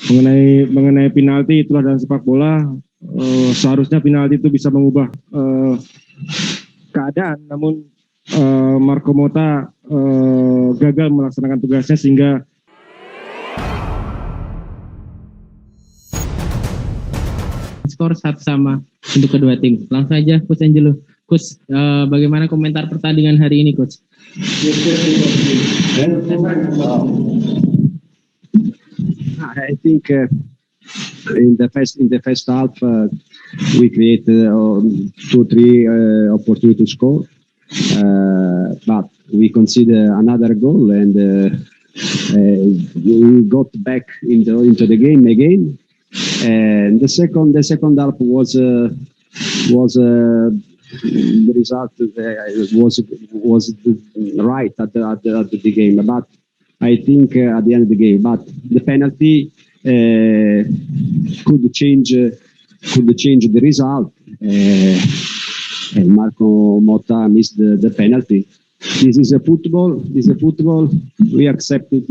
Mengenai penalti, itulah dalam sepak bola, seharusnya penalti itu bisa mengubah keadaan, namun Marco Motta gagal melaksanakan tugasnya sehingga skor 1-1 untuk kedua tim. Langsung aja Coach Angelo. Coach, bagaimana komentar pertandingan hari ini, Coach? I think in the first half we created 2-3 opportunity to score, but we conceded another goal and we got back into the game again. And the second half was the result was right at the game, but I think at the end of the game, but the penalty could change the result. And Marco Motta missed the penalty. This is a football. We accept it.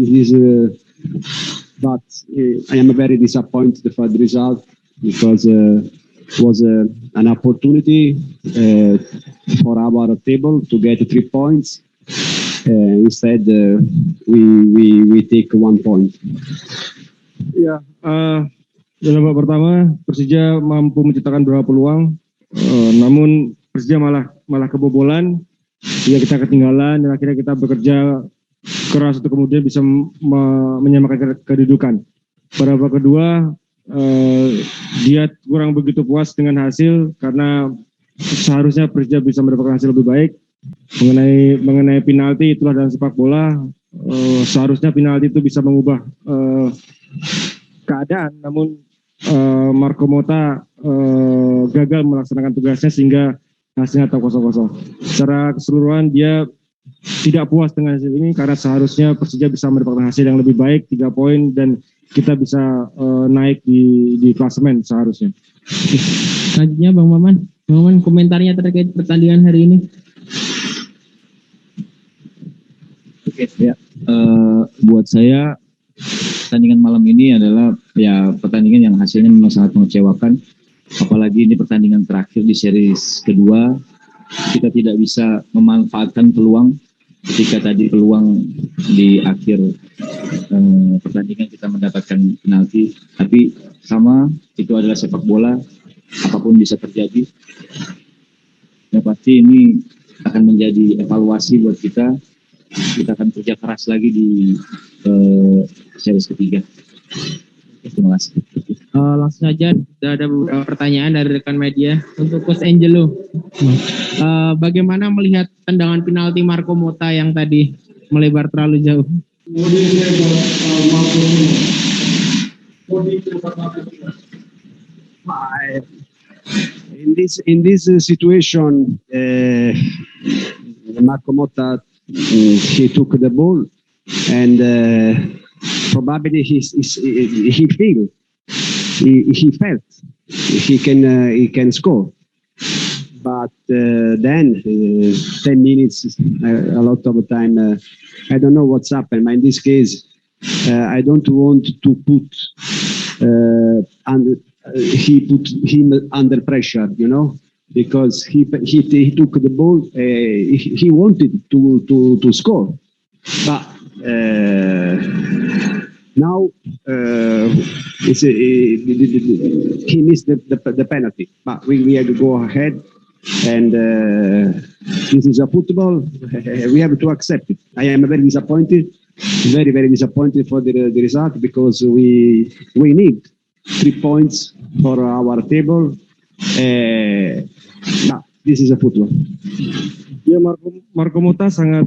But I am very disappointed for the result because it was an opportunity for our table to get 3 points. Instead, we take 1 point. Ya, dalam babak pertama Persija mampu menciptakan beberapa peluang, namun Persija malah kebobolan. Ya, kita ketinggalan dan akhirnya kita bekerja keras untuk kemudian bisa menyamakan kedudukan. Pada babak kedua, dia kurang begitu puas dengan hasil karena seharusnya Persija bisa mendapatkan hasil lebih baik. Mengenai penalti, itulah dalam sepak bola, seharusnya penalti itu bisa mengubah keadaan, namun Marco Motta gagal melaksanakan tugasnya sehingga hasilnya tetap 0-0. Secara keseluruhan dia tidak puas dengan hasil ini karena seharusnya Persija bisa mendapatkan hasil yang lebih baik, 3 poin, dan kita bisa naik di klasemen seharusnya. Selanjutnya Bang Maman, komentarnya terkait pertandingan hari ini. Oke, ya. Buat saya pertandingan malam ini adalah ya pertandingan yang hasilnya memang sangat mengecewakan. Apalagi ini pertandingan terakhir di series kedua, kita tidak bisa memanfaatkan peluang. Ketika tadi peluang di akhir pertandingan kita mendapatkan penalti, tapi sama, itu adalah sepak bola, apapun bisa terjadi. Ya pasti ini akan menjadi evaluasi buat kita. Kita akan kerja keras lagi di series ketiga. Terima kasih. Langsung saja, sudah ada beberapa pertanyaan dari rekan media untuk Coach Angelo. Bagaimana melihat tendangan penalti Marco Motta yang tadi melebar terlalu jauh? In this situation, Marco Motta he took the ball and probably he felt he can score, but then 10 minutes, a lot of time, I don't know what's happened. But in this case, I don't want to put he put him under pressure, because he took the ball. He wanted to score, but now he missed the penalty. But we have to go ahead, and this is a football. We have to accept it. I am very disappointed, very disappointed for the result, because we need 3 points for our table. Nah, this is a football. Ya, Marco Motta sangat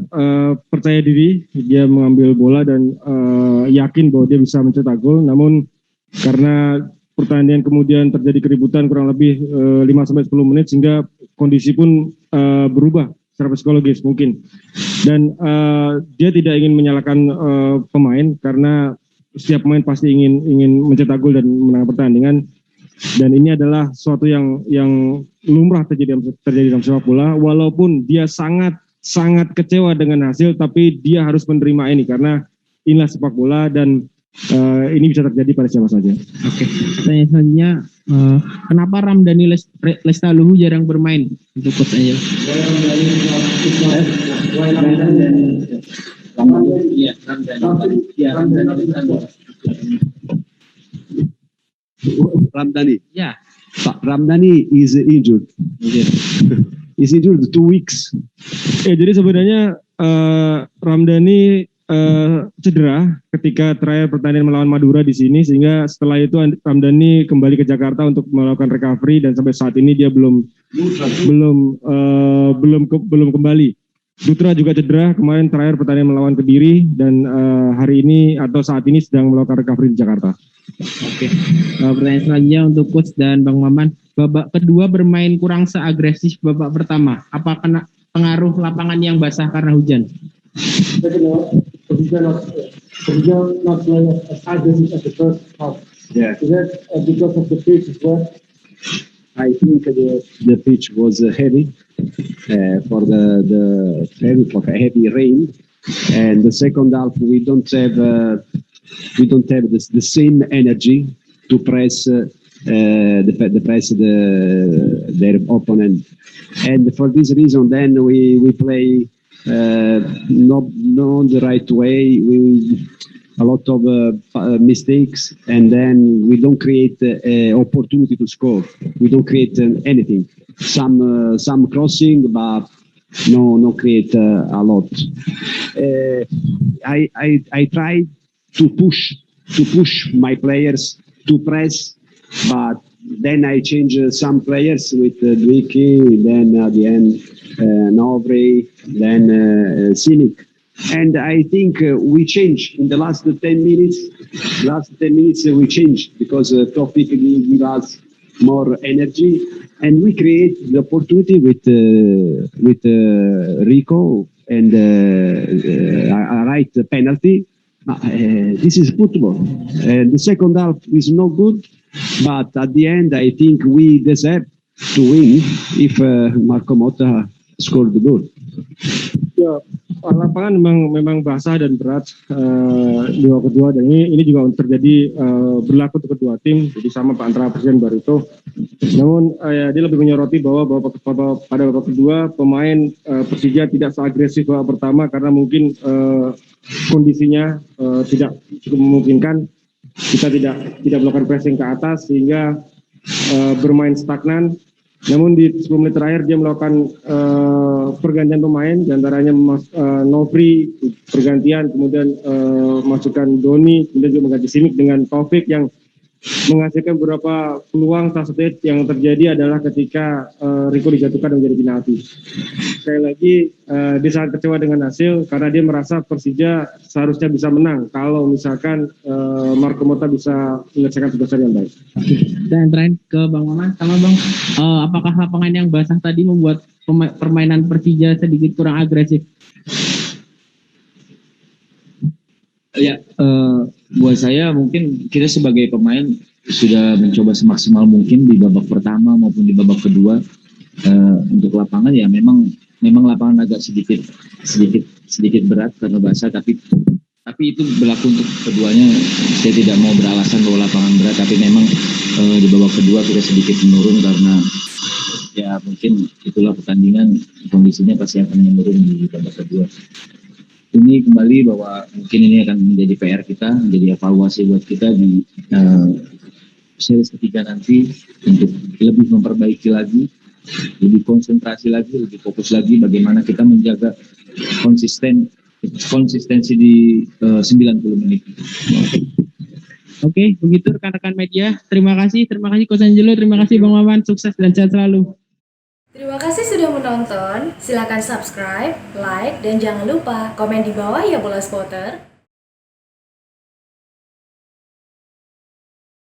percaya diri, dia mengambil bola dan yakin bahwa dia bisa mencetak gol. Namun karena pertandingan kemudian terjadi keributan kurang lebih 5-10 menit, sehingga kondisi pun berubah secara psikologis mungkin. Dan dia tidak ingin menyalahkan pemain, karena setiap pemain pasti ingin mencetak gol dan menang pertandingan. Dan ini adalah sesuatu yang lumrah terjadi dalam sepak bola. Walaupun dia sangat kecewa dengan hasil, tapi dia harus menerima ini karena inilah sepak bola. Dan ini bisa terjadi pada siapa saja. Oke. Pertanyaan selanjutnya, kenapa Ramdhani Lestaluhu jarang bermain untuk coach Angel? Ramdhani. Ya, Pak Ramdhani is injured. Is injured 2 weeks. Jadi sebenarnya Ramdhani cedera ketika terakhir pertandingan melawan Madura di sini, sehingga setelah itu Ramdhani kembali ke Jakarta untuk melakukan recovery dan sampai saat ini dia belum kembali. Dutra juga cedera kemarin terakhir pertandingan melawan Kediri dan hari ini atau saat ini sedang melakukan recovery di Jakarta. oke. Pertanyaan selanjutnya untuk coach dan Bang Maman. Babak kedua bermain kurang seagresif babak pertama. Apa kena pengaruh lapangan yang basah karena hujan? Not play as aggressive as the first half. Yeah. Is that because of the pitch as well? I think the pitch was heavy for for heavy rain, and the second half we don't have the same energy to press their opponent, and for this reason then we play not the right way. We a lot of mistakes, and then we don't create opportunity to score. We don't create anything. Some crossing, but no create a lot. I try to push my players to press, but then I change some players with Dwiki, then at the end Novri, then Simic. And I think we change in the last 10 minutes. We change because Tofik give us more energy, and we create the opportunity with Rico and a right penalty. This is football. The second half is not good, but at the end I think we deserve to win if Marco Motta scored the goal. Ya, lapangan memang basah dan berat di babak kedua, dan ini juga terjadi berlaku untuk kedua tim, jadi sama Pak antara Presiden Barito. Namun dia lebih menyoroti bahwa pada babak kedua pemain Persija tidak seagresif babak pertama karena mungkin kondisinya tidak cukup memungkinkan. Kita tidak melakukan pressing ke atas sehingga bermain stagnan. Namun di 10 menit terakhir dia melakukan pergantian pemain, diantaranya Novri pergantian, kemudian masukkan Doni, kemudian juga mengganti Simic dengan Taufik yang menghasilkan beberapa peluang. Salah satu yang terjadi adalah ketika Rico dijatuhkan menjadi penalti. Sekali lagi dia sangat kecewa dengan hasil karena dia merasa Persija seharusnya bisa menang kalau misalkan Marco Motta bisa menyelesaikan tugasnya dengan baik. Dan terakhir ke Bang Maman, sama Bang, apakah lapangan yang basah tadi membuat permainan Persija sedikit kurang agresif? Ya, buat saya mungkin kita sebagai pemain sudah mencoba semaksimal mungkin di babak pertama maupun di babak kedua. Untuk lapangan ya memang lapangan agak sedikit berat karena basah, tapi itu berlaku untuk keduanya. Saya tidak mau beralasan bahwa lapangan berat, tapi memang di babak kedua kita sedikit menurun karena ya mungkin itulah pertandingan, kondisinya pasti akan menurun di babak kedua. Ini kembali bahwa mungkin ini akan menjadi PR kita, menjadi evaluasi buat kita di series ketiga nanti untuk lebih memperbaiki lagi, lebih konsentrasi lagi, lebih fokus lagi bagaimana kita menjaga konsistensi di 90 menit. Oke, begitu rekan-rekan media. Terima kasih Coach Angelo, terima kasih Bang Maman, sukses dan sehat selalu. Terima kasih sudah menonton. Silakan subscribe, like, dan jangan lupa komen di bawah ya bola spotter.